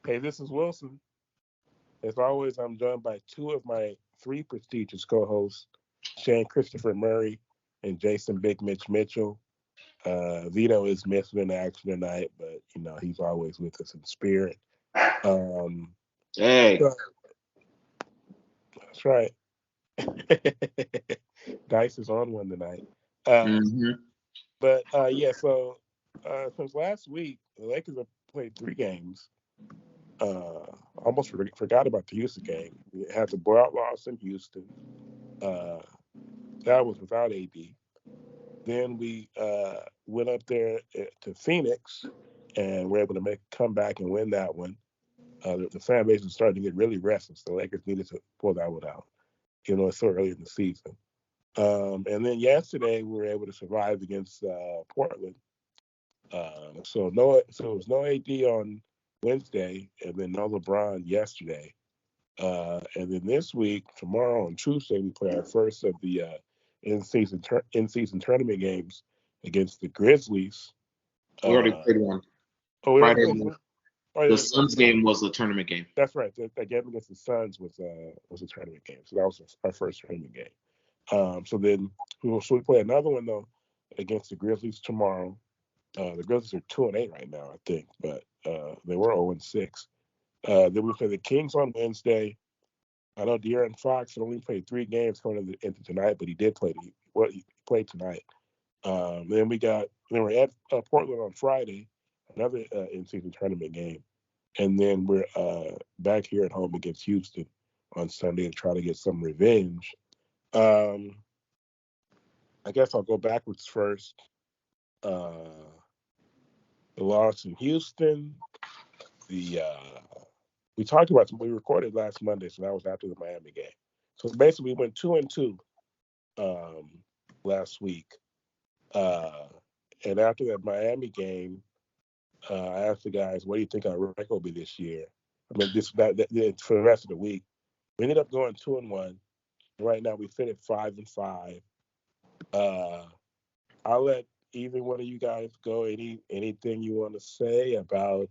Hey, this is Wilson. As always, I'm joined by two of my three prestigious co-hosts, Shane Christopher Murray and Jason Big Mitch Mitchell. Vito is missing in action tonight, but he's always with us in spirit. Um, Hey. so- that's right. Dice is on one tonight. hmm Yeah, so since last week, the Lakers have played three games. Almost forgot about the Houston game. We had the blowout loss in Houston. Uh, that was without AD. Then we went up there to Phoenix and were able to make a comeback and win that one. The fan base was starting to get really restless. The Lakers needed to pull that one out, it's so early in the season. And then yesterday we were able to survive against Portland. So it was no AD on Wednesday, and then no LeBron yesterday. And then this week, tomorrow on Tuesday, we play our first of the in season tournament games against the Grizzlies. We already Uh, played one. oh, we already Friday, played one. Oh, the yeah, Suns game was the tournament game. that's right. That game against the Suns was a tournament game. So that was our first tournament game. So then we play another one though against the Grizzlies tomorrow. The Grizzlies are 2-8 right now, I think, but they were 0-6. Then we play the Kings on Wednesday. I know De'Aaron Fox only played three games coming into tonight, but he did play. He played tonight. Then we're at Portland on Friday, another in-season tournament game, and then we're back here at home against Houston on Sunday to try to get some revenge. Um, I guess I'll go backwards first. Uh, the loss in Houston. The we talked about we recorded last Monday, so that was after the Miami game. So basically, we went 2-2 um, last week. Uh, and after that Miami game, I asked the guys, "What do you think our record will be this year?" I mean, that for the rest of the week. We ended up going 2-1. Right now, we fit at 5-5. Uh, I'll let either one of you guys go. Anything you want to say about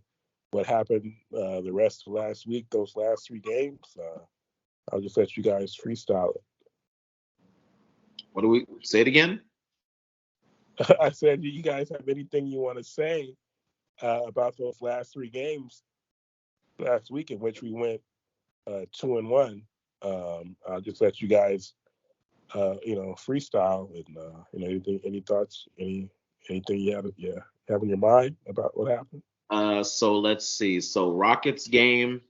what happened the rest of last week, those last three games? I'll just let you guys freestyle What do we say it again? it. I said, do you guys have anything you want to say about those last three games last week in which we went 2-1? I'll just let you guys, freestyle and any thoughts, anything you have in your mind about what happened. So let's see. So Rockets game,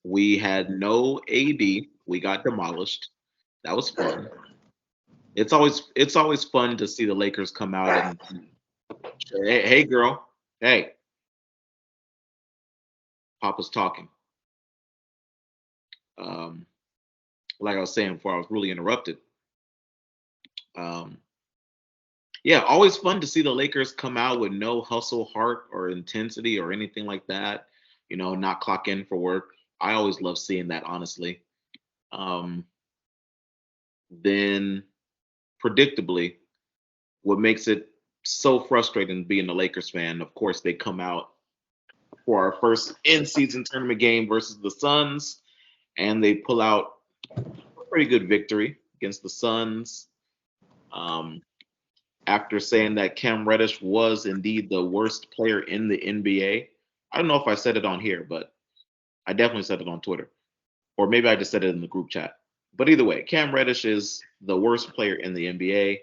we had no AD. We got demolished. That was fun. It's always fun to see the Lakers come out and say, hey girl, hey, Papa's talking. Um, like I was saying before, I was really interrupted. Um, yeah, always fun to see the Lakers come out with no hustle, heart, or intensity or anything like that. Not clock in for work. I always love seeing that, honestly. Um, then, predictably, what makes it so frustrating being a Lakers fan, of course, they come out for our first in-season tournament game versus the Suns, and they pull out a pretty good victory against the Suns. Um, After saying that Cam Reddish was indeed the worst player in the NBA. I don't know if I said it on here, but I definitely said it on Twitter. Or maybe I just said it in the group chat. But either way, Cam Reddish is the worst player in the NBA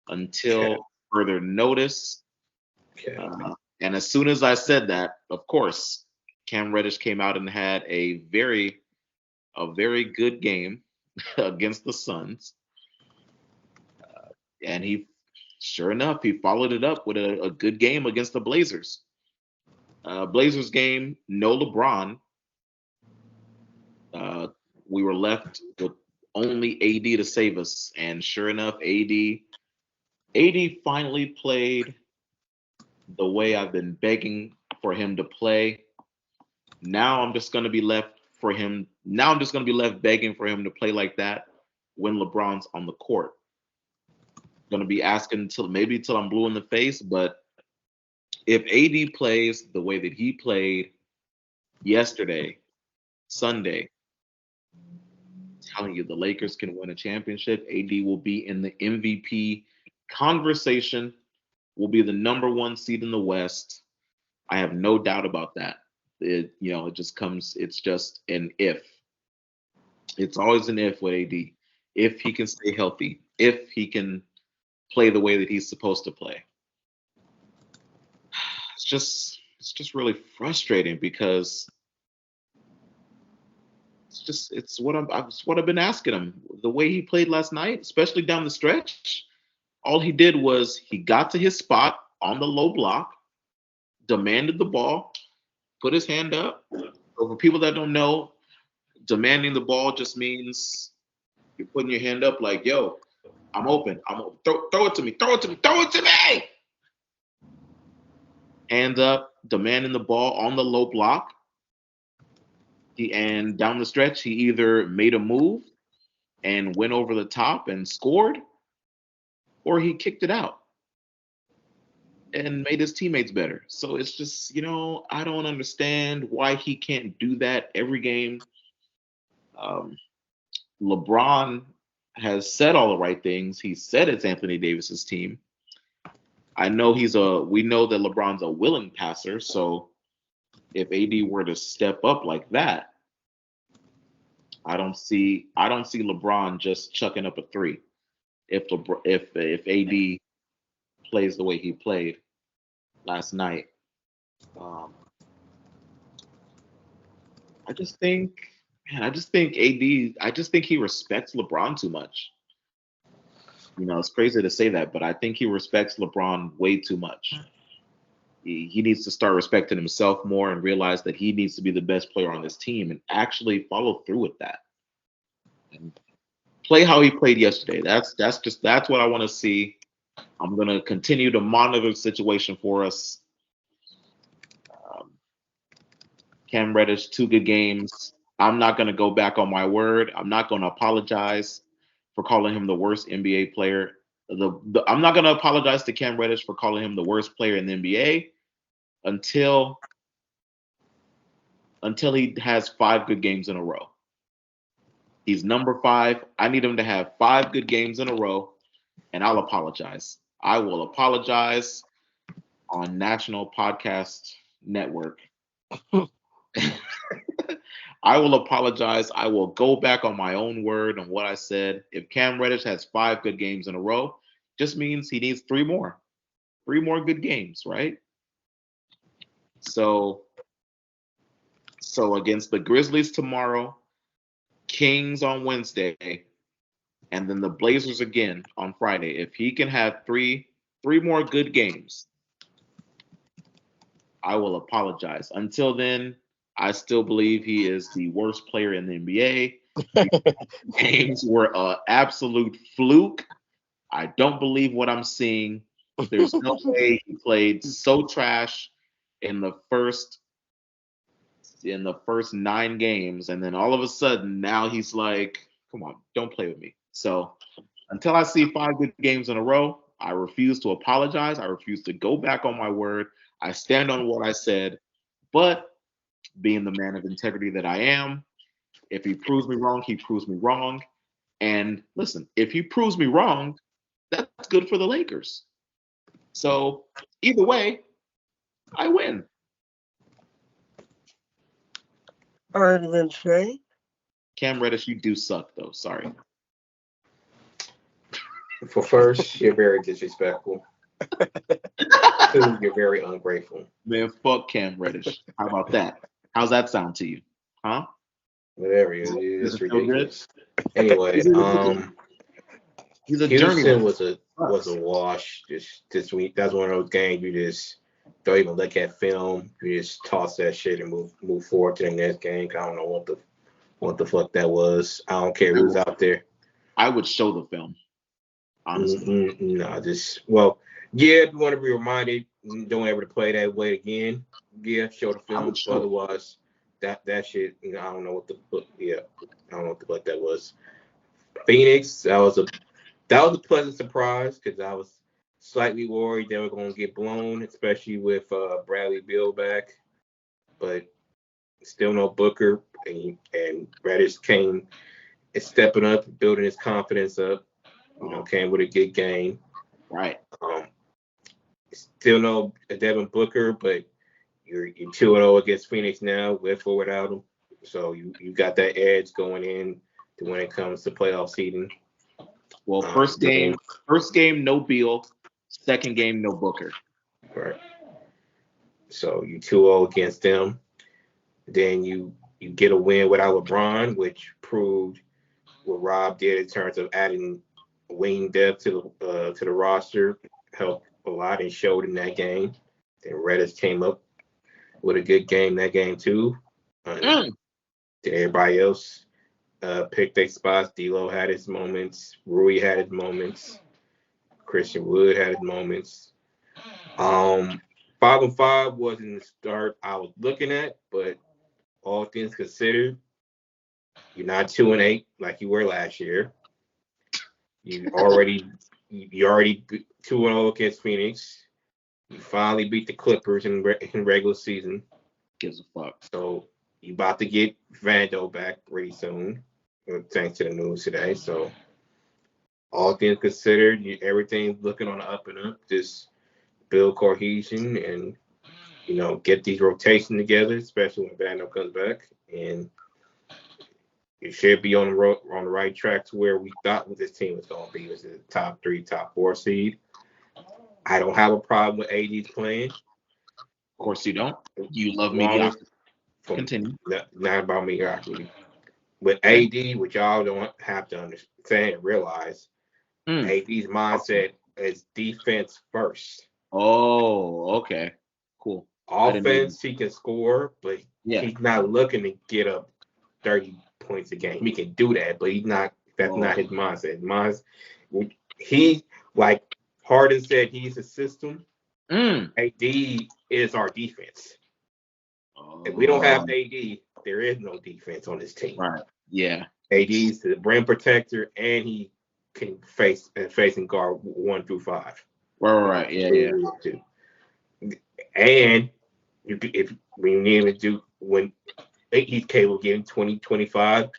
Yeah, until further notice. yeah. And as soon as I said that, of course, Cam Reddish came out and had a very good game against the Suns. And sure enough, he followed it up with a good game against the Blazers. Blazers game, no LeBron. Uh, we were left with only AD to save us, and sure enough, AD finally played the way I've been begging for him to play. Now I'm just gonna be left for him. Now I'm just gonna be left begging for him to play like that when LeBron's on the court. Gonna be asking till I'm blue in the face, but if AD plays the way that he played yesterday, Sunday, telling you the Lakers can win a championship. AD will be in the MVP conversation, will be the number one seed in the West. I have no doubt about that. It just comes, it's just an if. It's always an if with AD. If he can stay healthy, if he can play the way that he's supposed to play. It's just really frustrating because it's what I've been asking him. The way he played last night, especially down the stretch, all he did was he got to his spot on the low block, demanded the ball, put his hand up. So for people that don't know, demanding the ball just means you're putting your hand up like, yo, I'm open. I'm open. Throw it to me. Throw it to me. Throw it to me. Hands up, demanding the ball on the low block. And down the stretch, he either made a move and went over the top and scored, or he kicked it out and made his teammates better. So it's just, I don't understand why he can't do that every game. Um, LeBron has said all the right things. He said it's Anthony Davis's team. We know that LeBron's a willing passer. So if AD were to step up like that, I don't see LeBron just chucking up a three if AD plays the way he played last night. Um, I just think, man, I just think he respects LeBron too much. It's crazy to say that, but I think he respects LeBron way too much. He needs to start respecting himself more and realize that he needs to be the best player on this team and actually follow through with that and play how he played yesterday. That's what I want to see. I'm gonna continue to monitor the situation for us. Um, Cam Reddish, 2 good games. I'm not gonna go back on my word. I'm not gonna apologize for calling him the worst NBA player. I'm not gonna apologize to Cam Reddish for calling him the worst player in the NBA until he has 5 good games in a row. He's number 5. I need him to have 5 good games in a row, and I'll apologize. I will apologize on National Podcast Network. I will apologize. I will go back on my own word on what I said. If Cam Reddish has 5 good games in a row, just means he needs 3 more. 3 more good games, right? So against the Grizzlies tomorrow, Kings on Wednesday, and then the Blazers again on Friday. If he can have three more good games, I will apologize. Until then, I still believe he is the worst player in the NBA. Games were an absolute fluke. I don't believe what I'm seeing. There's no way he played so trash in the first 9 games, and then all of a sudden now he's like, "Come on, don't play with me." So until I see 5 good games in a row, I refuse to apologize. I refuse to go back on my word. I stand on what I said. But being the man of integrity that I am, if he proves me wrong, he proves me wrong. And listen, if he proves me wrong, that's good for the Lakers. So either way, I win. All right, then, Shay. Cam Reddish, you do suck, though. Sorry. For first, you're very disrespectful. 2, you're very ungrateful. Man, fuck Cam Reddish. How about that? How's that sound to you? Huh? Whatever, Does it's it feel good? ridiculous. Anyway, He's a Houston journeyman. was a wash this week. That's one of those games you just don't even look at film. You just toss that shit and move forward to the next game. I don't know what the fuck that was. I don't care who's out there. I would show the film, honestly. No, yeah, if you want to be reminded, don't ever play that way again. Yeah, show the film. Otherwise, that shit, I don't know what the fuck. Yeah, I don't know what the fuck that was. Phoenix, that was a pleasant surprise because I was slightly worried they were going to get blown, especially with Bradley Beal back. But still no Booker, and Reddish came is stepping up, building his confidence up. Came with a good game. Right. Still no Devin Booker, but you're 2-0 against Phoenix now, with or without him. So you got that edge going in to when it comes to playoff seeding. Well, first game, no Beal. Second game, no Booker. Right. So you 2-0 against them. Then you get a win without LeBron, which proved what Rob did in terms of adding wing depth to the roster. Helped a lot and showed in that game. Then Reddish came up with a good game that game too. Then everybody else picked their spots. D'Lo had his moments. Rui had his moments. Christian Wood had his moments. 5-5 wasn't the start I was looking at, but all things considered, you're not 2-8 like you were last year. You already 2-0 against Phoenix. You finally beat the Clippers in regular season. Gives a fuck. So you about to get Vando back pretty soon, thanks to the news today. So all things considered, everything's looking on the up and up. Just build cohesion and get these rotations together, especially when Vando comes back, and you should be on the right track to where we thought this team was going to be. It was a top 3, top 4 seed. I don't have a problem with AD's playing. Of course you don't. You love mediocrity. Continue. Not about mediocrity. With AD, which y'all don't have to understand and realize, AD's mindset is defense first. Oh, okay. Cool. Offense, he can score, but he's not looking to get up 30 points a game. He can do that, but that's not his mindset. He, like Harden said, he's a system. AD is our defense. If we don't have AD, there is no defense on this team. Right. Yeah. AD's the rim protector, and he can face and guard 1 through 5. Right. Yeah. And if we need to do when he's capable of getting 20, 25,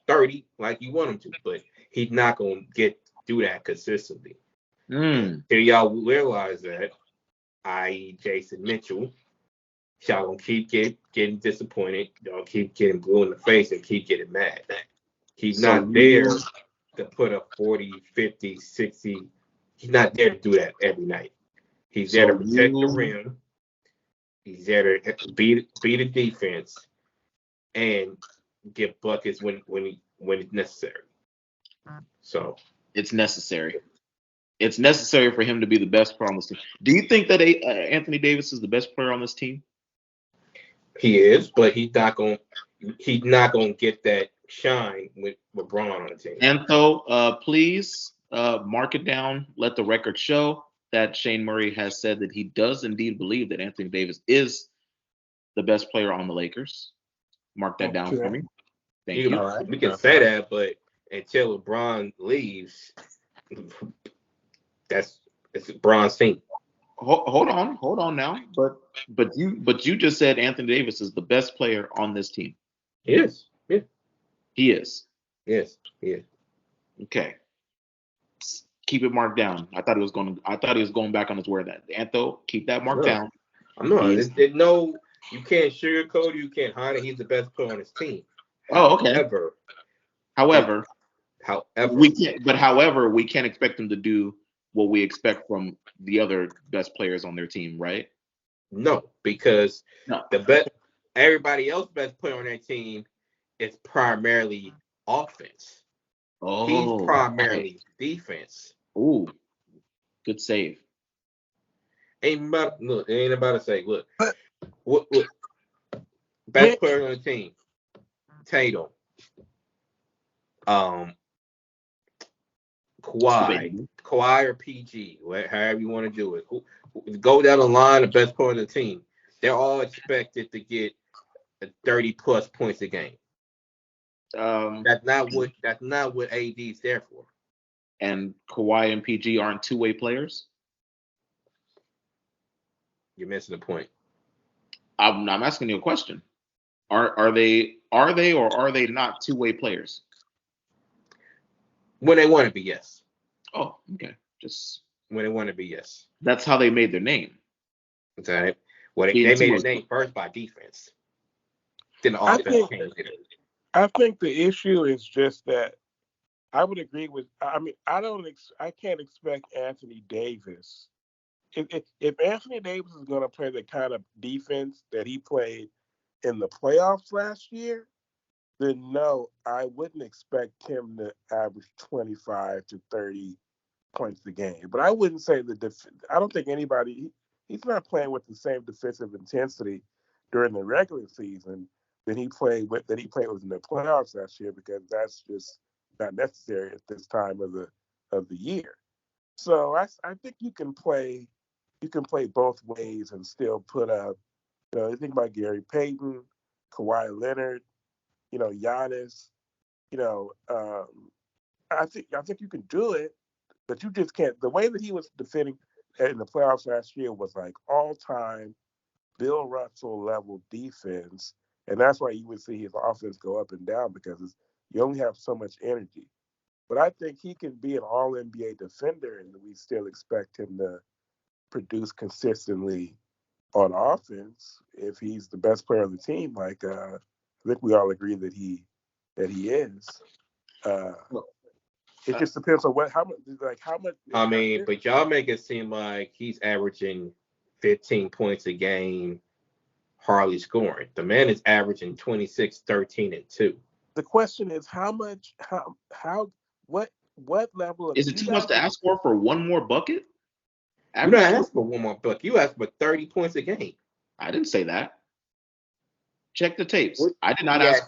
30 like you want him to, but he's not going to do that consistently. Till y'all realize that, i.e. Jason Mitchell, y'all going to keep getting disappointed. Y'all keep getting blue in the face and keep getting mad. He's not there to put up 40, 50, 60. He's not there to do that every night. He's there to protect the rim. He's there to beat a defense and get buckets when it's necessary. So it's necessary. It's necessary for him to be the best player on this team. Do you think that Anthony Davis is the best player on this team? He is, but he's not going to get that shine with LeBron on the team. And so, please mark it down. Let the record show that Shane Murray has said that he does indeed believe that Anthony Davis is the best player on the Lakers. Mark that down for me. Thank you. Right. We can say that, but until LeBron leaves, it's LeBron's team. Hold on now. But you just said Anthony Davis is the best player on this team. He is. Yeah. He is. Yes. Yeah. Okay. Keep it marked down. I thought he was going back on his word. That Antho, keep that marked down. I'm not. You can't sugarcoat it. You can't hide it. He's the best player on his team. Oh, okay. However, we can't. But however, we can't expect him to do what we expect from the other best players on their team, right? No, because everybody else best player on their team is primarily offense. Oh, he's primarily defense. Ooh, good save. Ain't about to say, look, what best player on the team? Tatum. Kawhi or PG, however you want to do it. Go down the line, the best player on the team. They're all expected to get 30+ points a game. That's not what AD's there for. And Kawhi and PG aren't two-way players? You're missing the point. I'm asking you a question. Are they or are they not two-way players? When they want to be, yes. Oh, okay. Just When they want to be, yes. that's how they made their name. That's all right. Well, Being they made two a of name first by defense. Then the I offense think came later. I think the issue is just that I would agree with. I mean, I can't expect Anthony Davis. If Anthony Davis is going to play the kind of defense that he played in the playoffs last year, then no, I wouldn't expect him to average 25 to 30 points a game. But I wouldn't say I don't think he's not playing with the same defensive intensity during the regular season that he played with in the playoffs last year, because that's just not necessary at this time of the year. So I think you can play both ways and still put up. You think about Gary Payton, Kawhi Leonard, Giannis. You know, I think you can do it, but you just can't. The way that he was defending in the playoffs last year was like all time Bill Russell level defense, and that's why you would see his offense go up and down, because you only have so much energy. But I think he can be an All NBA defender, and we still expect him to produce consistently on offense if he's the best player on the team. Like I think we all agree that he is. It just depends on how much. I mean, but y'all make it seem like he's averaging 15 points a game, hardly scoring. The man is averaging 26, 13, and 2. The question is what level of Is it too much to ask for one more bucket? You don't ask for one more bucket. You ask for 30 points a game. I didn't say that. Check the tapes. I did not ask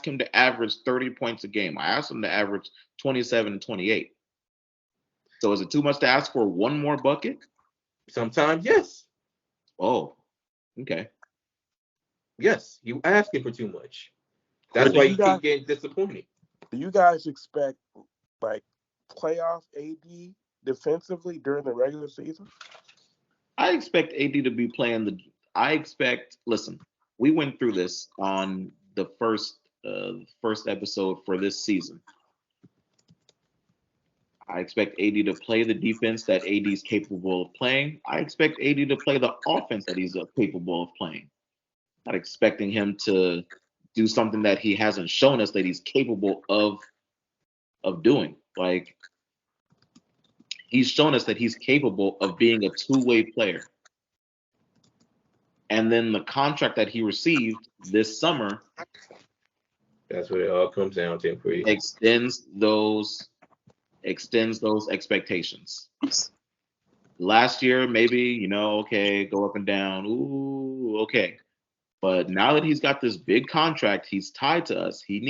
him to average 30 points a game. I asked him to average 27 and 28. So is it too much to ask for one more bucket? Sometimes, yes. Oh, okay. Yes, you asking for too much. That's why you keep getting disappointed. Do you guys expect like playoff AD defensively during the regular season? I expect AD to be playing listen, we went through this on the first episode for this season. I expect AD to play the defense that AD is capable of playing. I expect AD to play the offense that he's capable of playing. Not expecting him to do something that he hasn't shown us that he's capable of doing. Like, he's shown us that he's capable of being a two-way player. And then the contract that he received this summer, that's what it all comes down to for you. Extends those expectations. Last year, maybe, okay, go up and down. Ooh, okay. But now that he's got this big contract, he's tied to us. He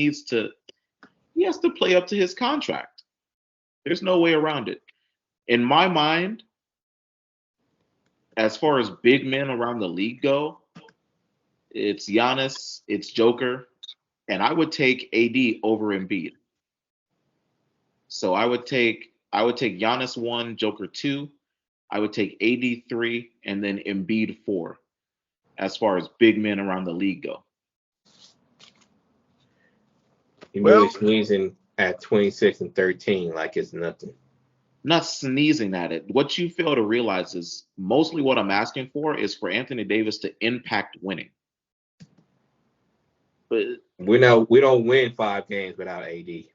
has to play up to his contract. There's no way around it. In my mind, as far as big men around the league go, it's Giannis, it's Joker, and I would take AD over Embiid. So I would take Giannis 1, Joker 2. I would take AD 3, and then Embiid 4, as far as big men around the league go. You're really sneezing at 26 and 13 like it's nothing. Not sneezing at it. What you fail to realize is mostly what I'm asking for is for Anthony Davis to impact winning. But we don't win 5 games without AD.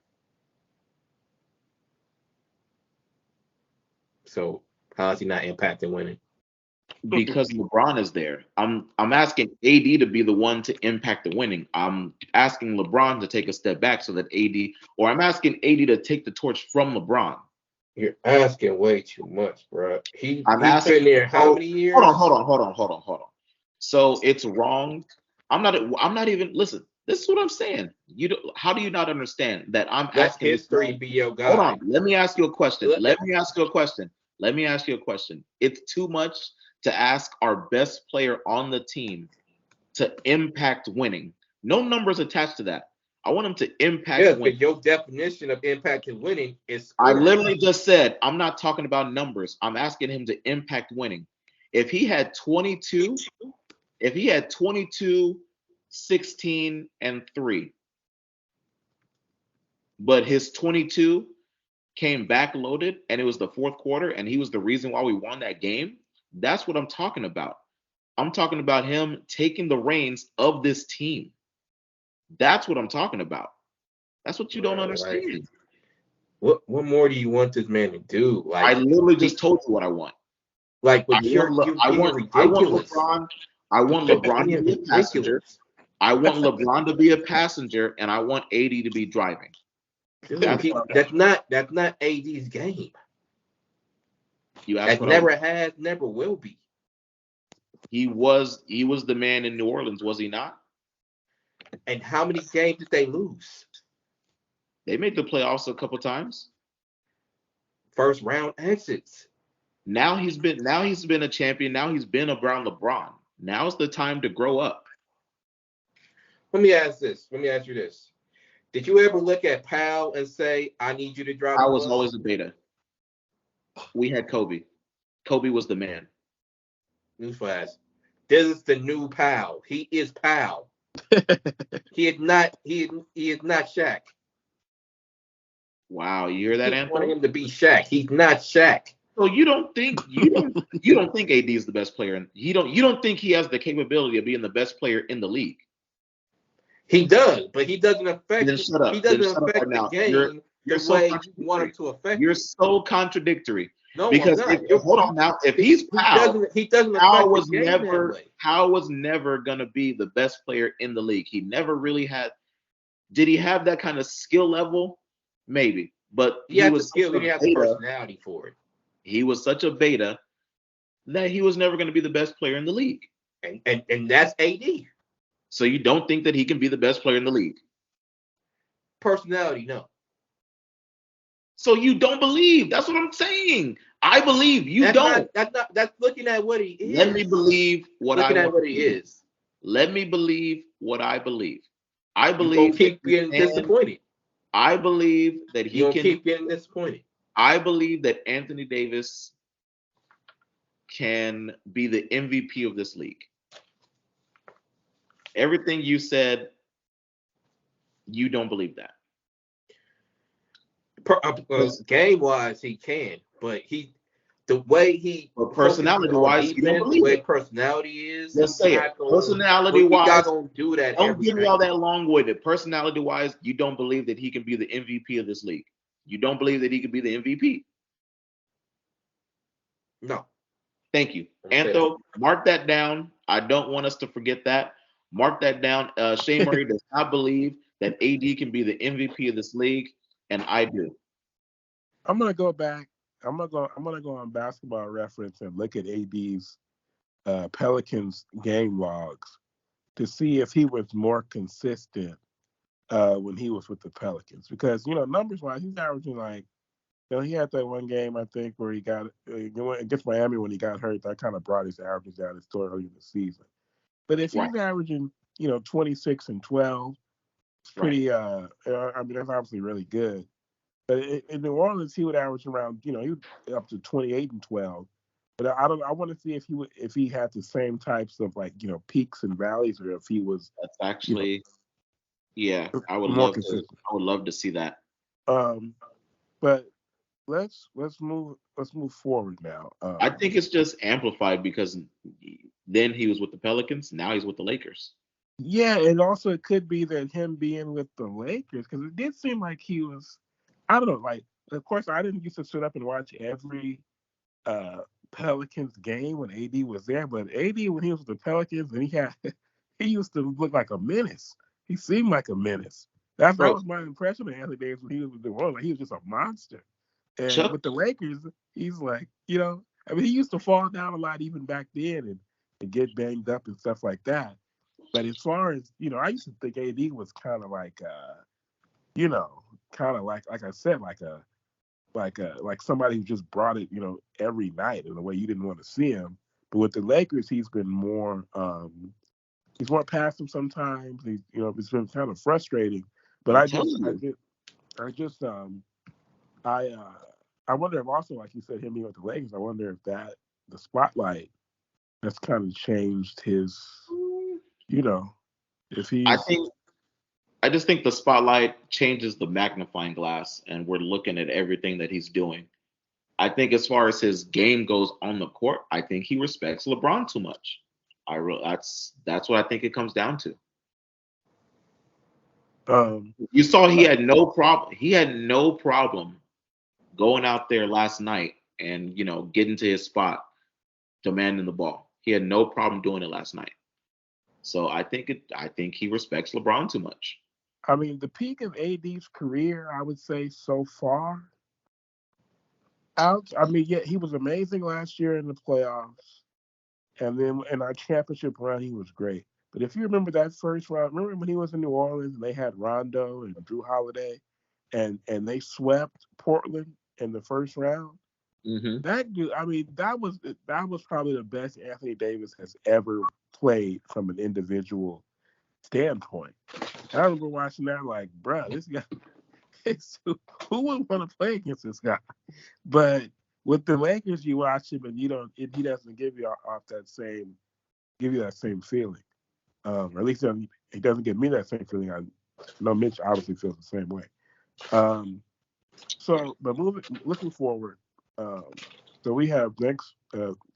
So how is he not impacting winning? Because LeBron is there. I'm asking AD to be the one to impact the winning. I'm asking LeBron to take a step back so that I'm asking AD to take the torch from LeBron. You're asking way too much, bro. He's been there how many years? Hold on. So it's wrong. I'm not even. Listen, this is what I'm saying. How do you not understand that I'm asking history be your guide? Hold on. Let me ask you a question. It's too much to ask our best player on the team to impact winning. No numbers attached to that. I want him to impact winning. But your definition of impacting winning is scoring. I literally just said, I'm not talking about numbers. I'm asking him to impact winning. If he had 22 if he had 22, 16, and 3, but his 22 came back loaded and it was the fourth quarter and he was the reason why we won that game, that's what I'm talking about. I'm talking about him taking the reins of this team. That's what I'm talking about. That's what you don't understand. What more do you want this man to do? Like, I literally just told you what I want. Like, I but you're being ridiculous. I want LeBron to Being be a passenger. ridiculous. I want LeBron to be a passenger, and I want AD to be driving. Dude, That's that's not AD's game. You asked That never has, never will be. He was the man in New Orleans, was he not? And how many games did they lose? They made the playoffs a couple times. First round exits. Now he's been a champion. Now he's been around LeBron. Now's the time to grow up. Let me ask you this. Did you ever look at Powell and say, I need you to drive? Powell was always a beta. We had Kobe. Kobe was the man. Newsflash. This is the new Powell. He is Powell. He is not Shaq. Wow, you hear that, Anthony? I want him to be Shaq. He's not Shaq. So you don't think AD is the best player, you don't think he has the capability of being the best player in the league? He does, but he doesn't affect. Then shut up. He doesn't Then affect right the now. game You're the so way you want him to affect. You're so contradictory. No, because hold on now. If he's Powell, he doesn't Powell was never gonna be the best player in the league. He never really had. Did he have that kind of skill level? Maybe, but he had the skill. He didn't have the personality for it. He was such a beta that he was never going to be the best player in the league. And that's AD. So you don't think that he can be the best player in the league? Personality, no. So you don't believe. That's what I'm saying. I believe. You don't. That's looking at what he is. Let me believe what looking at what he is. Let me believe what I believe. I believe you keep getting disappointed. I believe that he can keep getting disappointed. I believe that Anthony Davis can be the MVP of this league. Everything you said, you don't believe that. Game-wise, he can, but the way he personality-wise, you don't believe the way it. Personality is. Just say it. Personality-wise, not gonna do that. Don't give me all that long-winded. Personality-wise, you don't believe that he can be the MVP of this league. You don't believe that he can be the MVP. No. Thank you. Antho, mark that down. I don't want us to forget that. Mark that down. Shane Murray does not believe that AD can be the MVP of this league, and I do. I'm gonna go back. I'm gonna go on Basketball Reference and look at AD's Pelicans game logs to see if he was more consistent when he was with the Pelicans. Because numbers wise, he's averaging like. He had that one game, I think, where he got against Miami when he got hurt. That kind of brought his averages down his early in the season. But if he's averaging, 26 and 12, it's pretty. I mean, that's obviously really good. But in New Orleans, he would average around, he would up to 28 and 12. But I want to see if he had the same types of peaks and valleys, or if he was. That's actually, yeah. I would love to see that. But. Let's move forward now. I think it's just amplified because then he was with the Pelicans, now he's with the Lakers. Yeah, and also it could be that him being with the Lakers, because it did seem like he was, I don't know, like, of course I didn't used to sit up and watch every Pelicans game when AD was there, but AD when he was with the Pelicans and he used to look like a menace. He seemed like a menace. That was my impression of Anthony Davis when he was with the world. Like he was just a monster. And with the Lakers, he's like, he used to fall down a lot even back then and get banged up and stuff like that. But as far as, I used to think AD was kind of like, like I said, like somebody who just brought it, every night in a way you didn't want to see him. But with the Lakers, he's been more, he's more passive sometimes. It's been kind of frustrating. But I wonder if also, like you said, him being with the Lakers, I wonder if the spotlight that's kind of changed his, if I he's think I just think the spotlight changes the magnifying glass, and we're looking at everything that he's doing. I think as far as his game goes on the court, I think he respects LeBron too much. That's what I think it comes down to. um You saw he had no problem. He had no problem going out there last night and getting to his spot, demanding the ball. He had no problem doing it last night. So I think he respects LeBron too much. I mean, the peak of AD's career, I would say so far. Out. I mean, yeah, he was amazing last year in the playoffs, and then in our championship run, he was great. But if you remember that first round, remember when he was in New Orleans and they had Rondo and Drew Holiday, and they swept Portland in the first round. Hmm. That dude, I mean, that was probably the best Anthony Davis has ever played from an individual standpoint. And I remember watching that like, bruh, this guy, who would want to play against this guy? But with the Lakers, you watch him and he doesn't give you off give you that same feeling. Or at least he doesn't give me that same feeling. I know Mitch obviously feels the same way. But looking forward, so we have next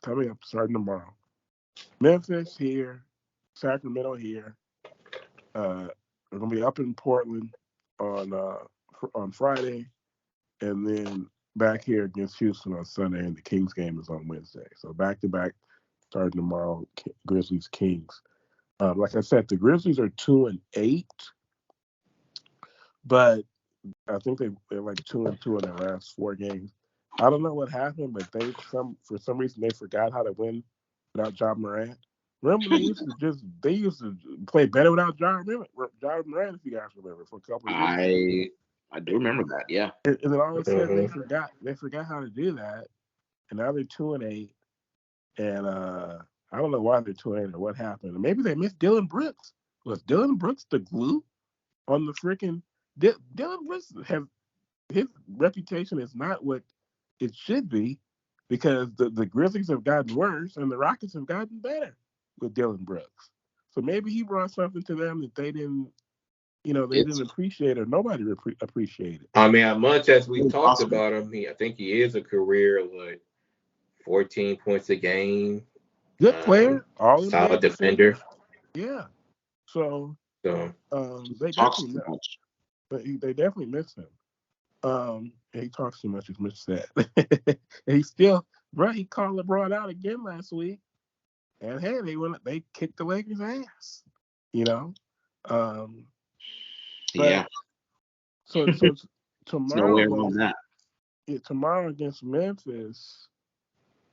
coming up starting tomorrow. Memphis here, Sacramento here. We're gonna be up in Portland on Friday, and then back here against Houston on Sunday, and the Kings game is on Wednesday. So back to back, starting tomorrow, Grizzlies Kings. Like I said, the Grizzlies are 2-8, but I think they're like 2-2 in their last 4 games. I don't know what happened, but for some reason they forgot how to win without John Morant. Remember they used to play better without John Morant, if you guys remember, for a couple of years. I do remember that. Yeah. And then all of a sudden Mm-hmm. they forgot how to do that, and now they're 2-8. And I don't know why they're 2-8 or what happened. Maybe they missed Dylan Brooks. Was Dylan Brooks the glue on the freaking? Dylan Brooks his reputation is not what it should be, because the Grizzlies have gotten worse and the Rockets have gotten better with Dylan Brooks. So maybe he brought something to them that they didn't, they It's didn't appreciate, or nobody appreciated. I mean, as much as we talked impossible. about him, I think he is a career like 14 points a game, Good player, all NBA solid percentage. defender. Yeah. So So they Talks definitely too much. they definitely miss him. He talks too much, as Mitch said. And he still, bro, he called LeBron out again last week. And hey, they kicked the Lakers' ass, you know. Um, but Yeah. so There's no way tomorrow, around that. tomorrow against Memphis.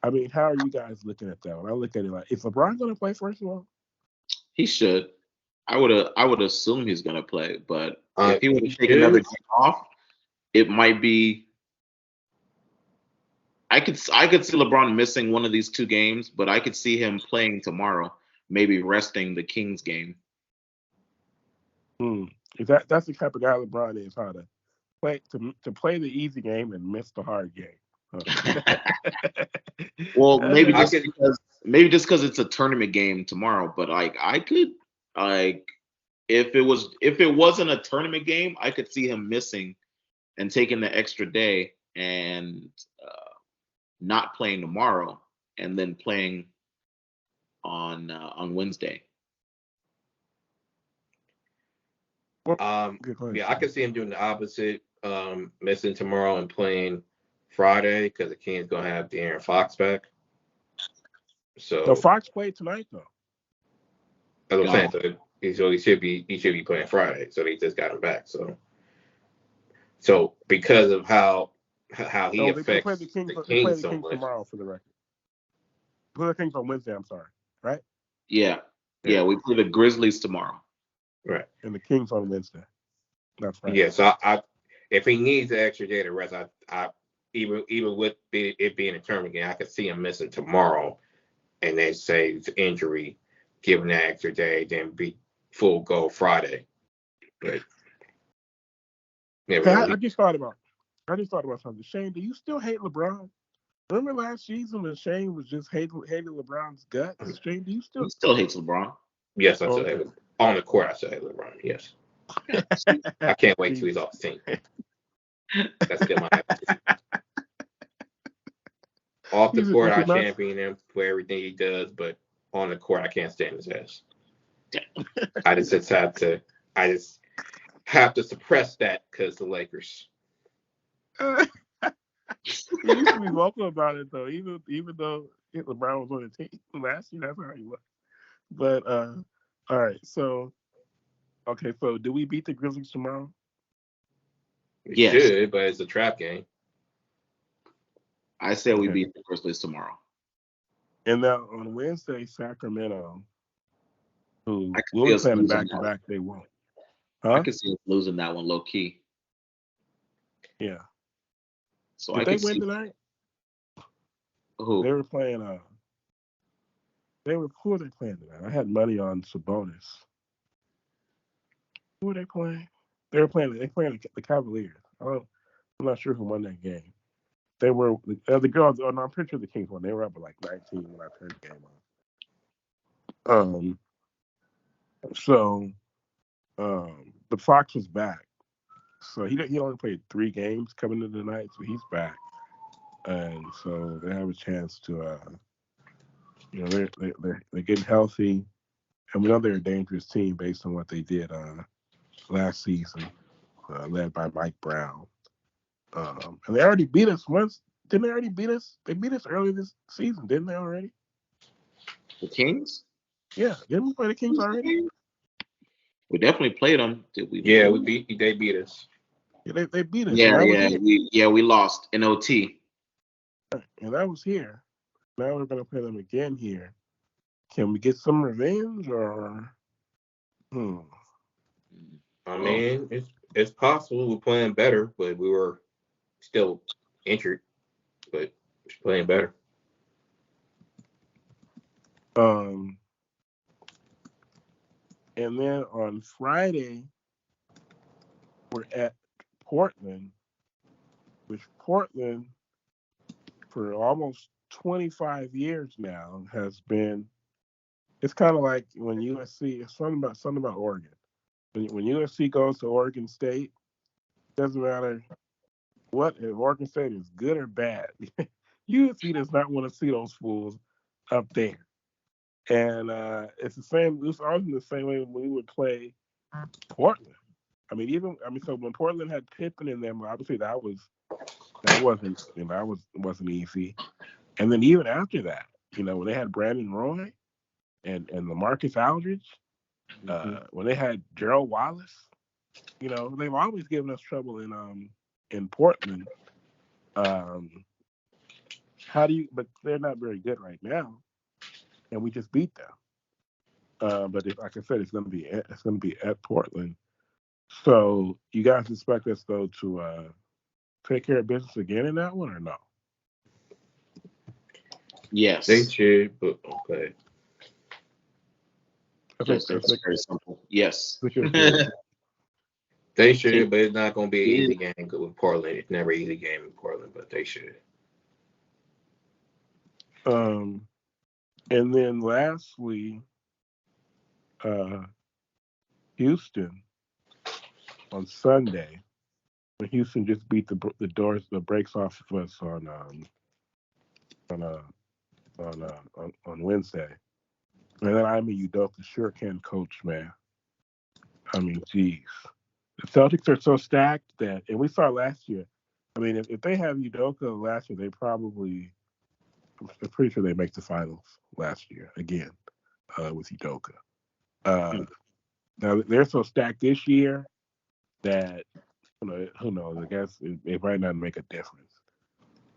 I mean, how are you guys looking at that? When I look at it, like, is LeBron going to play first of all? He should. I would assume he's gonna play, but if he were he to take another should. game off, it might be. I could see LeBron missing one of these 2 games, but I could see him playing tomorrow, maybe resting the Kings game. Hmm. That's the type of guy LeBron is, how to play the easy game and miss the hard game. Well, I could. maybe just because it's a tournament game tomorrow, but like I could like if it wasn't a tournament game, I could see him missing and taking the extra day and not playing tomorrow and then playing on Wednesday. Well, good Yeah, I question. could see him doing the opposite, missing tomorrow and playing Friday because the Kings gonna have De'Aaron Fox back. No, So Fox played tonight though. as I'm saying, No, so he should be playing Friday. So they just got him back. So because of how he Oh, they play the affects Kings. the They play Kings the so Kings much. tomorrow, for the record. Play the Kings on Wednesday. I'm sorry, right? yeah, Yeah, yeah. We play the Grizzlies tomorrow. right. And the Kings on Wednesday. That's right. Yeah, so I if he needs an extra day to rest, I even with it being a tournament game, I could see him missing tomorrow, and they say it's injury, give him that extra day, then be full go Friday. But never Hey, know. I just thought about something. Shane, do you still hate LeBron? Remember last season when Shane was just hating LeBron's guts? Shane, do you still? He still hates LeBron. Yes, I Oh, still have it. On the court, I still have LeBron. Yes. I can't wait till he's off the team. That's still my happiness. Off the court, I champion him for everything he does, but on the court, I can't stand his ass. I just have to suppress that because the Lakers. He used to be vocal about it though, even though LeBron was on the team last year. That's how he was. But all right, so do we beat the Grizzlies tomorrow? We Yes. should, but it's a trap game. I say we beat the Grizzlies tomorrow. And now on Wednesday, Sacramento, who I can will see be us playing losing back to that back, they won't. I Huh? can see us losing that one low key. Yeah. So Did I they can win see tonight? who. They were playing. Who were they playing tonight? I had money on Sabonis. Who were they playing? They playing the Cavaliers. I'm not sure who won that game. They were the girls. Oh no, I'm pretty sure the Kings won. They were up at like 19 when I turned the game on. So the Fox was back. So he only played 3 games coming into the night, so he's back, and so they have a chance to they're getting healthy, and we know they're a dangerous team based on what they did last season, led by Mike Brown. And they already beat us once. Didn't they already beat us? They beat us earlier this season, didn't they already? The Kings? Yeah, didn't we play the Kings already? We definitely played them. Did we? Yeah, they beat us. Yeah, they beat us. Yeah, we lost in OT. And that was here. Now we're gonna play them again here. Can we get some revenge or? I mean, it's possible we're playing better, but we were still injured, but we're playing better. And then on Friday, we're at Portland, which Portland, for almost 25 years now, has been. It's kind of like when USC. It's something about Oregon. When USC goes to Oregon State, doesn't matter what if Oregon State is good or bad. USC does not want to see those fools up there. And it's the same. It was always the same way when we would play Portland. So when Portland had Pippen in them, obviously that wasn't easy. And then even after that, when they had Brandon Roy and LaMarcus Aldridge, when they had Gerald Wallace, they've always given us trouble in Portland. But they're not very good right now, and we just beat them. But like I said, it's going to be at Portland. So you guys expect us though to take care of business again in that one or no? Yes. They should, but okay. It's very simple. Yes. They should, but it's not going to be an easy game with Portland. It's never an easy game in Portland, but they should. And then lastly, Houston on Sunday, when Houston just beat the brakes off of us on Wednesday. And then Udoka sure can coach, man. I mean, geez. The Celtics are so stacked that, and we saw last year. I mean, if they have Udoka last year, they probably, I'm pretty sure they make the finals last year again with Udoka. Now they're so stacked this year that who knows? I guess it might not make a difference.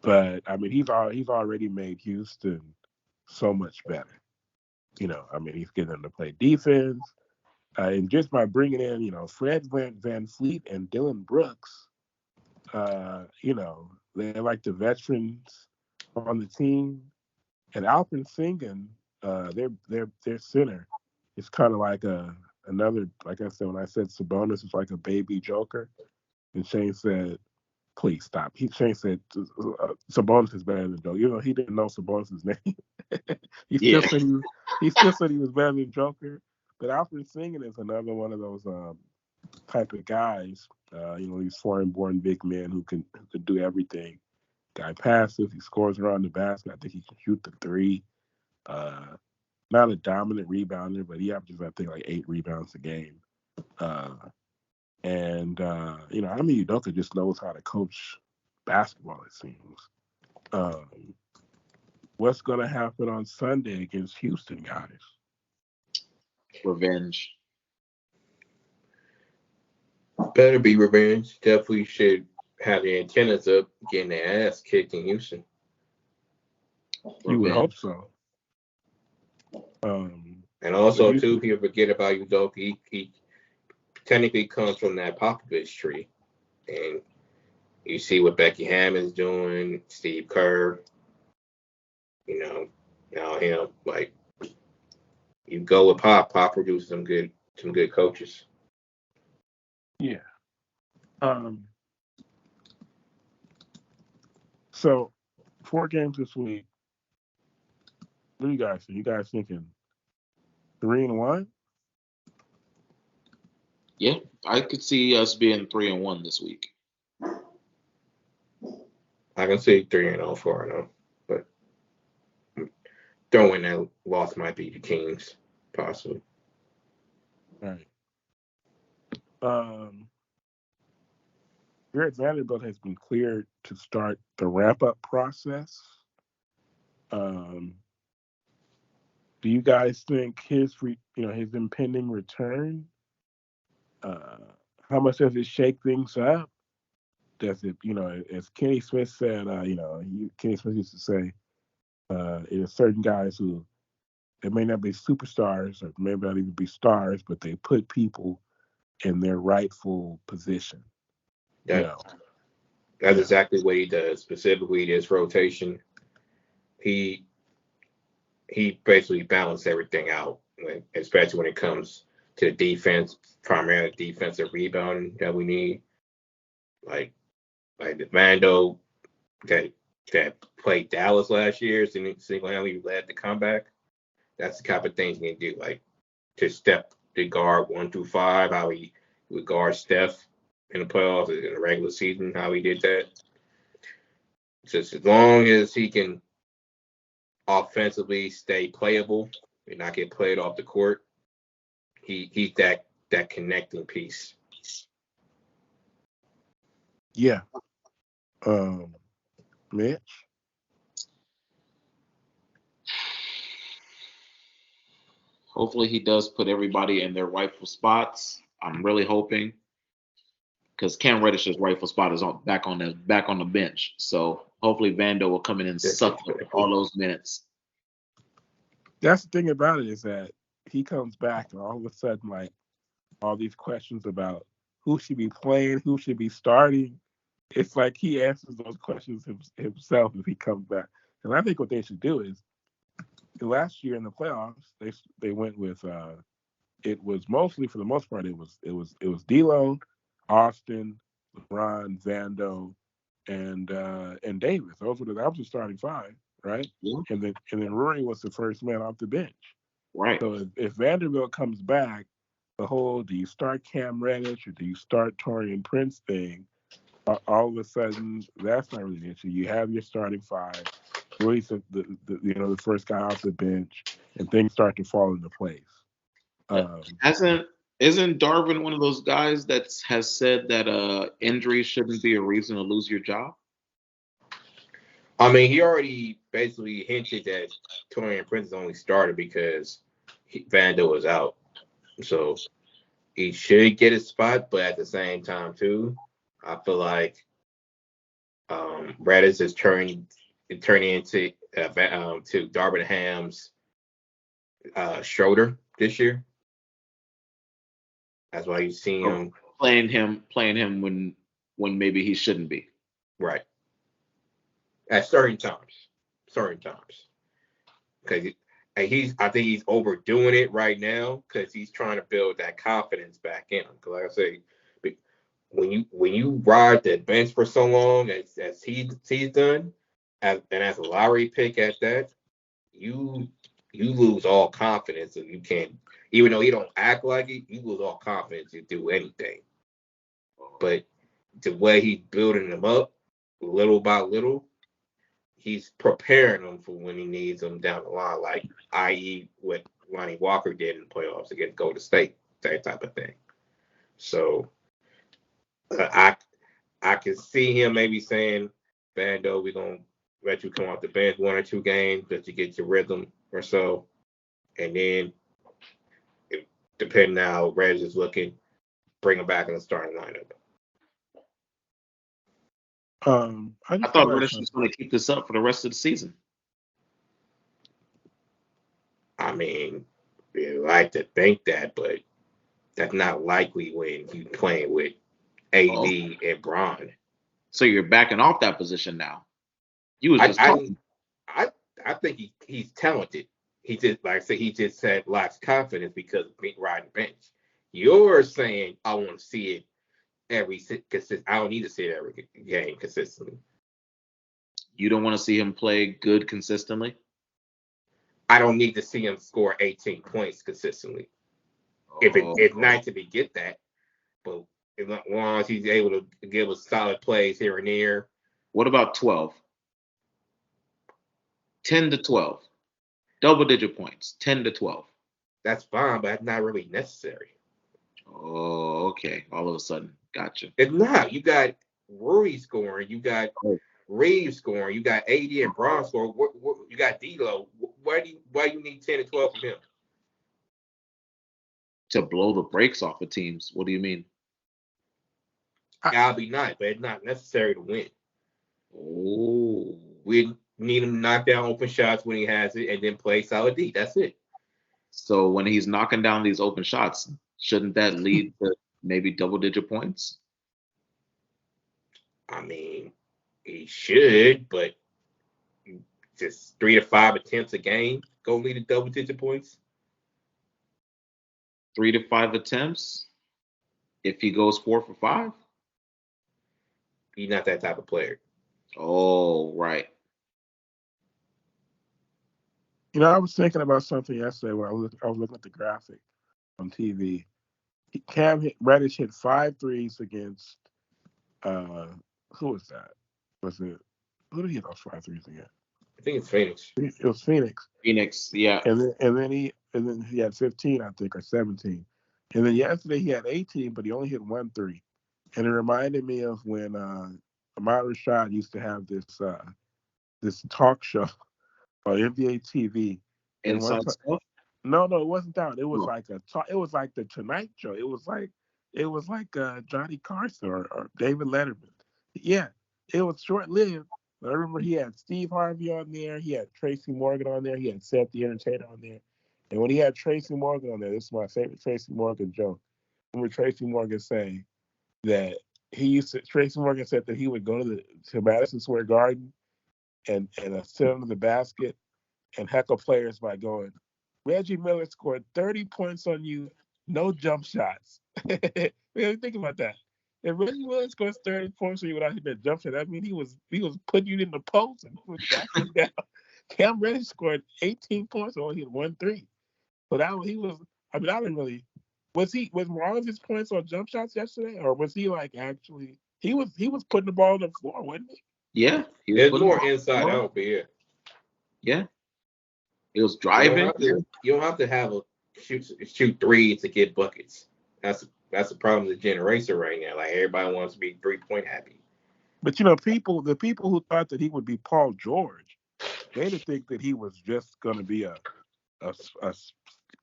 But I mean, he's already made Houston so much better. He's getting them to play defense. And just by bringing in, Fred Van Fleet and Dylan Brooks, they're like the veterans on the team. And Alperen Sengun, their center, is kind of like another. Like I said, when I said Sabonis is like a baby Joker, and Shane said Please stop. Shane said Sabonis is better than Joker. You know, he didn't know Sabonis' name. he still Yeah. said he still said he was better than Joker. But Alfred Singing is another one of those type of guys. You know, these foreign-born big men who can do everything. Guy passes, he scores around the basket. I think he can shoot the three. Not a dominant rebounder, but he averages, I think, like 8 rebounds a game. You know, I mean, Udoka just knows how to coach basketball, it seems. What's going to happen on Sunday against Houston, guys? Revenge. Better be revenge. Definitely should have the antennas up, getting their ass kicked in Houston. You would Revenge. hope so. And also, But too, people forget about Udoka. He technically comes from that Popovich tree. And you see what Becky Hammond's doing, Steve Kerr, you know, now him. Like, you go with Pop. Pop produces some good coaches. yeah. So 4 games this week. What do you guys think? You guys thinking 3-1? Yeah, I could see us being 3-1 this week. I can see 3-0, 4-0, but throwing that loss might be the Kings, possibly. All right. Garrett Vanderbilt has been cleared to start the ramp-up process. Do you guys think his impending return? How much does it shake things up? Does it, as Kenny Smith said, Kenny Smith used to say, there's certain guys who they may not be superstars or may not even be stars, but they put people in their rightful position. That's exactly what he does. Specifically, this rotation, he basically balanced everything out, especially when it comes to the defense, primarily defensive rebounding that we need. Like the Vando that played Dallas last year, single-handedly led the comeback. That's the type of things you need to do, like to step the guard 1 through 5, how he would guard Steph in the playoffs, in the regular season, how he did that. Just as long as he can offensively stay playable and not get played off the court, he's that connecting piece. Yeah. Mitch? Hopefully he does put everybody in their rightful spots. I'm really hoping, because Cam Reddish's rightful spot is back on the bench. So hopefully Vando will come in and suck up all those minutes. That's the thing about it, is that he comes back and all of a sudden, like, all these questions about who should be playing, who should be starting. It's like he answers those questions himself if he comes back. And I think what they should do is, last year in the playoffs, they went with it was mostly, for the most part, it was D'Lo, Austin, LeBron, Vando, and Davis. That was the starting 5, right? Yeah. And then Rory was the first man off the bench. Right. So if Vanderbilt comes back, the whole do you start Cam Reddish or do you start Taurean Prince thing, all of a sudden that's not really an issue. You have your starting 5, Roy's the first guy off the bench, and things start to fall into place. Isn't Darvin one of those guys that has said that injury shouldn't be a reason to lose your job? I mean, he already basically hinted that Taurean Prince only started because Vando was out. So he should get a spot, but at the same time, too, I feel like Reddish is turning into to Darvin Ham's Schroeder this year. That's why you see him playing him when maybe he shouldn't be. Right. At certain times. Because I think he's overdoing it right now because he's trying to build that confidence back in him. Because like I say, when you ride the bench for so long as he's done, and as a lottery pick at that, you lose all confidence, and you can't. Even though he don't act like it, you lose all confidence to do anything. But the way he's building them up, little by little, he's preparing them for when he needs them down the line, like i.e. what Lonnie Walker did in the playoffs against Golden State, that type of thing. So I can see him maybe saying, Bando, we're gonna let you come off the bench 1 or 2 games just to get your rhythm or so, and then depending on how Reddish is looking, bring him back in the starting lineup. I thought Reddish was going to keep this up for the rest of the season. I mean, we like to think that, but that's not likely when he's playing with AD and Bron. So you're backing off that position now. You was just talking. I think he's talented. He just, like I said, he just had lacks confidence because of riding the bench. You're saying I want to see it I don't need to see it every game consistently. You don't want to see him play good consistently? I don't need to see him score 18 points consistently. It's nice to get that, but as long as he's able to give us solid plays here and there. What about 12? 10 to 12. Double-digit points, 10 to 12. That's fine, but that's not really necessary. Oh, okay. All of a sudden. Gotcha. It's not. You got Rui scoring. You got Reeves scoring. You got AD and Bron scoring. You got D'Lo. Why do you need 10 to 12 from him? To blow the brakes off of teams. What do you mean? That'll be nice, but it's not necessary to win. Oh. We need him to knock down open shots when he has it and then play solid D. That's it. So when he's knocking down these open shots, shouldn't that lead to maybe double-digit points? I mean, he should, but just 3 to 5 attempts a game go lead to double-digit points. 3 to 5 attempts? If he goes 4 for 5? He's not that type of player. Oh, right. You know, I was thinking about something yesterday when I was looking at the graphic on TV. Reddish hit 5 threes against who was that? Who did he hit those 5 threes against? I think it's Phoenix. It was Phoenix. Phoenix, yeah. And then he had 15, I think, or 17. And then yesterday he had 18, but he only hit 1 3. And it reminded me of when Ahmad Rashad used to have this talk show on NBA TV. Inside Stuff? No, it wasn't that. It was like it was like the Tonight Show. It was like Johnny Carson or David Letterman. Yeah, it was short lived. I remember he had Steve Harvey on there. He had Tracy Morgan on there. He had Seth the Entertainer on there. And when he had Tracy Morgan on there, this is my favorite Tracy Morgan joke. I remember Tracy Morgan saying that Tracy Morgan said that he would go to Madison Square Garden and sit under the basket and heckle players by going, Reggie Miller scored 30 points on you, no jump shots. Think about that. If Reggie Miller scores 30 points on you without hitting a jump shot, that means he was putting you in the post and put backing down. Cam Reddish scored 18 points and only hit 1 3. So I didn't really. Was all of his points on jump shots yesterday, or was he like actually? He was putting the ball on the floor, wasn't he? Yeah, there's more inside out, but yeah. Yeah, he was driving. You don't have to have a shoot threes to get buckets. That's the problem with the generation right now. Like everybody wants to be 3-point happy. But the people who thought that he would be Paul George, they didn't think that he was just going to be a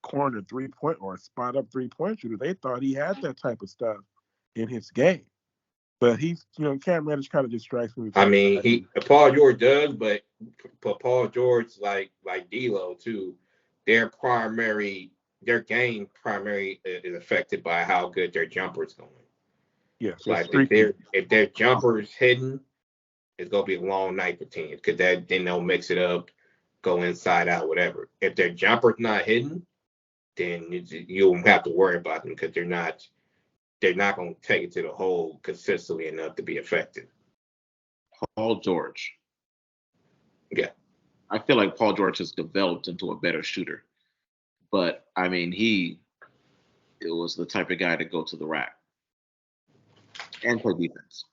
corner 3-point or a spot up 3-point shooter. They thought he had that type of stuff in his game. But Cam Reddish kind of just strikes me. I mean, Paul George does, but Paul George like D'Lo too. Their game primary is affected by how good their jumper's going. Yes, like if their jumper's hidden, it's gonna be a long night for teams because then they'll mix it up, go inside out, whatever. If their jumper's not hidden, then you don't have to worry about them because they're not they're not going to take it to the hole consistently enough to be effective. Paul George. Yeah. I feel like Paul George has developed into a better shooter. But, I mean, it was the type of guy to go to the rack and play defense.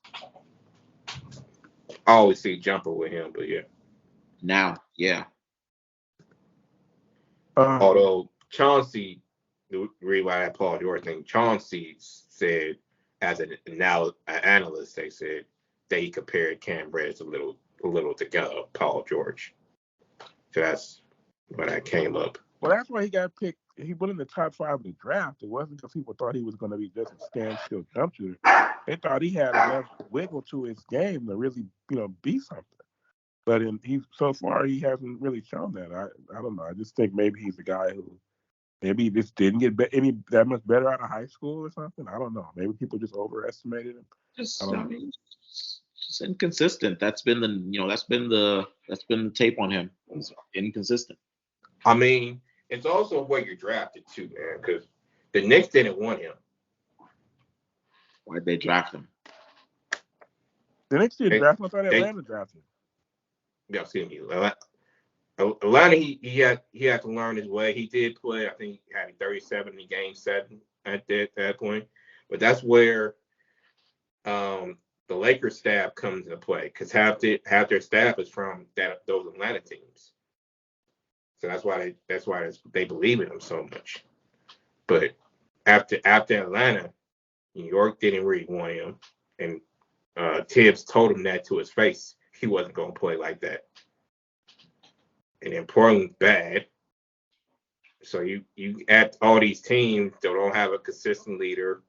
I always see jumper with him, but yeah. Now, yeah. Although Chauncey, the reason why I Paul George thing, Chauncey said, as an analyst, they said they compared Cam Reddish a little to Paul George. So that's when I came up. Well, that's why he got picked. He went in the top 5 of the draft. It wasn't because people thought he was going to be just a standstill jump shooter. They thought he had enough wiggle to his game to really, be something. But so far he hasn't really shown that. I don't know. I just think maybe he's a guy who maybe he just didn't get that much better out of high school or something. I don't know. Maybe people just overestimated him. Just inconsistent. That's been the tape on him. He's inconsistent. I mean, it's also where you're drafted too, man, because the Knicks didn't want him. Why'd they draft him? The Knicks didn't draft him. I thought Atlanta drafted him. Yeah, excuse me. Atlanta, he had to learn his way. He did play. I think he had 37 in Game 7 at that point. But that's where the Lakers staff comes into play, because half their staff is from those Atlanta teams. So that's why they believe in him so much. But after Atlanta, New York didn't really want him, and Tibbs told him that to his face. He wasn't going to play like that. And then Portland's bad. So you add all these teams that don't have a consistent leader,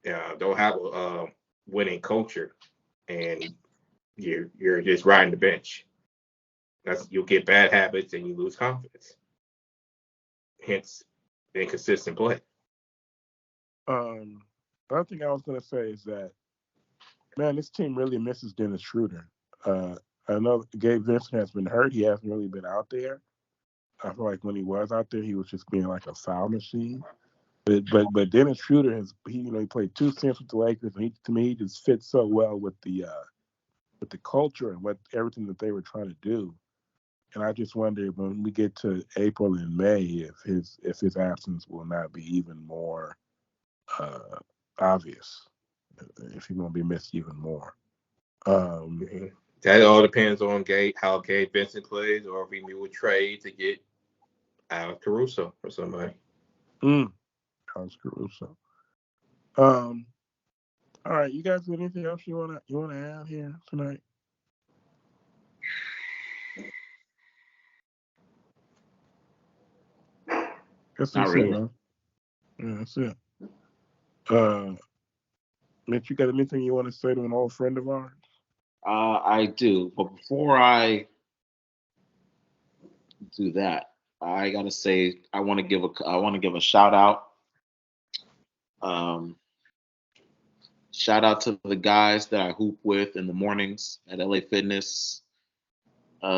don't have a winning culture, and you're just riding the bench. You'll get bad habits and you lose confidence. Hence, inconsistent play. The other thing I was going to say is that, man, this team really misses Dennis Schroeder. I know Gabe Vincent has been hurt. He hasn't really been out there. I feel like when he was out there, he was just being like a foul machine. But Dennis Schroeder he played 2 stints with the Lakers, and to me he just fits so well with the culture and everything that they were trying to do. And I just wonder when we get to April and May if his absence will not be even more obvious, if he's going to be missed even more. That all depends on how Gabe Vincent plays, or if we would trade to get Alex Caruso or somebody. Alex Caruso. All right, you guys got anything else you wanna add here tonight? That's really. It, huh? Yeah, that's it. Mitch, you got anything you want to say to an old friend of ours? I do, but before I do that, I gotta say I want to give a shout out. Shout out to the guys that I hoop with in the mornings at LA Fitness.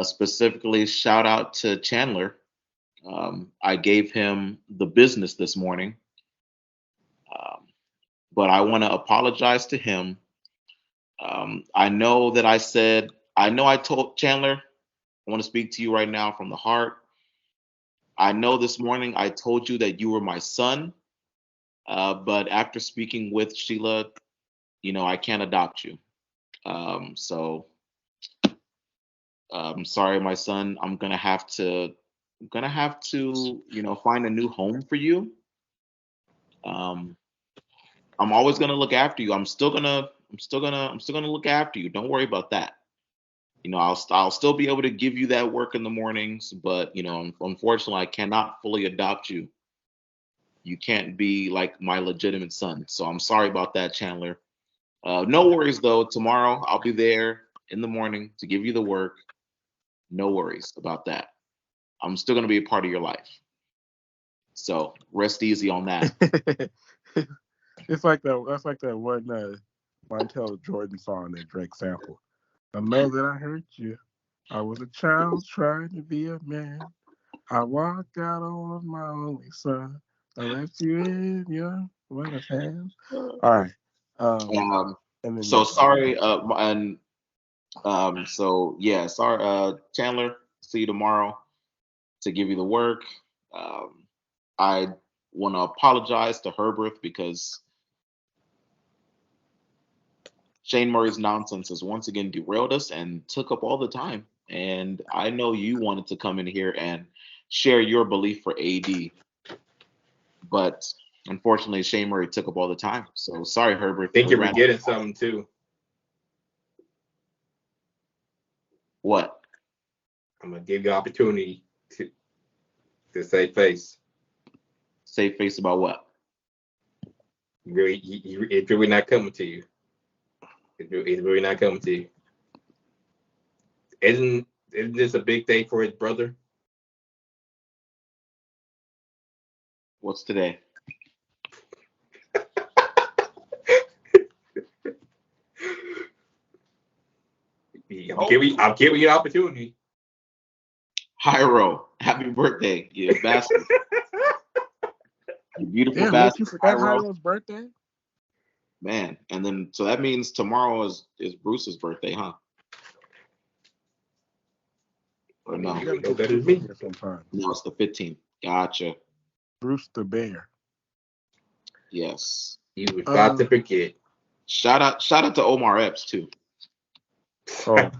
Specifically, shout out to Chandler. I gave him the business this morning, but I want to apologize to him. I know I told Chandler, I want to speak to you right now from the heart. I know this morning I told you that you were my son, but after speaking with Sheila, I can't adopt you. So I'm sorry, my son. I'm gonna have to, find a new home for you. I'm always gonna look after you. I'm still gonna look after you. Don't worry about that. I'll still be able to give you that work in the mornings, but unfortunately, I cannot fully adopt you. You can't be like my legitimate son. So I'm sorry about that, Chandler. No worries though. Tomorrow I'll be there in the morning to give you the work. No worries about that. I'm still gonna be a part of your life. So rest easy on that. It's like that. That's like that one Michael Jordan song that Drake sampled. I know that I hurt you. I was a child trying to be a man. I walked out on my only son. I left you in your mother's hands. All right. And then So sorry, so yeah, sorry, Chandler. See you tomorrow to give you the work. I want to apologize to Herbert because Shane Murray's nonsense has once again derailed us and took up all the time. And I know you wanted to come in here and share your belief for AD, but unfortunately, Shane Murray took up all the time. So sorry, Herbert. I think you're forgetting something too. What? I'm gonna give you opportunity to save face. Save face about what? It's really not coming to you. It's really not coming to you. Isn't this a big day for his brother? What's today? I'm giving you an opportunity. Hyro, happy birthday, you bastard. You beautiful Damn, bastard. you forgot Hyro. Hyro's birthday? Man, and then so that means tomorrow is Bruce's birthday, huh? Or no? You gotta know get better than Bruce me. in here sometime. No, it's the 15th. Gotcha. Bruce the Bear. Yes. You was about to forget. Shout out to Omar Epps too. Oh.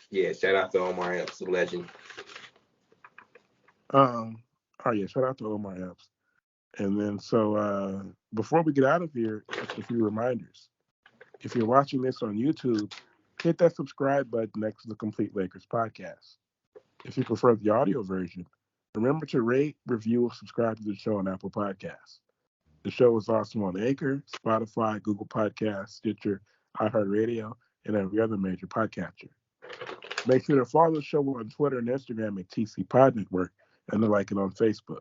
Yeah, shout out to Omar Epps, the legend. Oh yeah, shout out to Omar Epps. And then so before we get out of here, just a few reminders. If you're watching this on YouTube, hit that subscribe button next to the Complete Lakers podcast. If you prefer the audio version, remember to rate, review, or subscribe to the show on Apple Podcasts. The show is also on Anchor, Spotify, Google Podcasts, Stitcher, iHeartRadio, and every other major podcatcher. Make sure to follow the show on Twitter and Instagram at TC Pod Network and to like it on Facebook.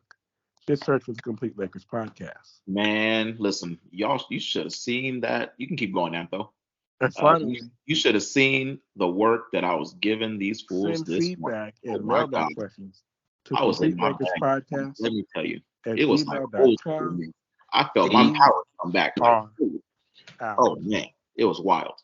Just search for the Complete Lakers podcast. Man, listen, y'all, you should have seen that. You can keep going, Antho. And finally, you should have seen the work that I was giving these fools send this feedback morning. and Oh my mailbag God. questions to I was in Complete my Lakers bag. podcast Let me tell you, at it was like old school gmail.com. me. I felt my power come back. Like, oh man, it was wild.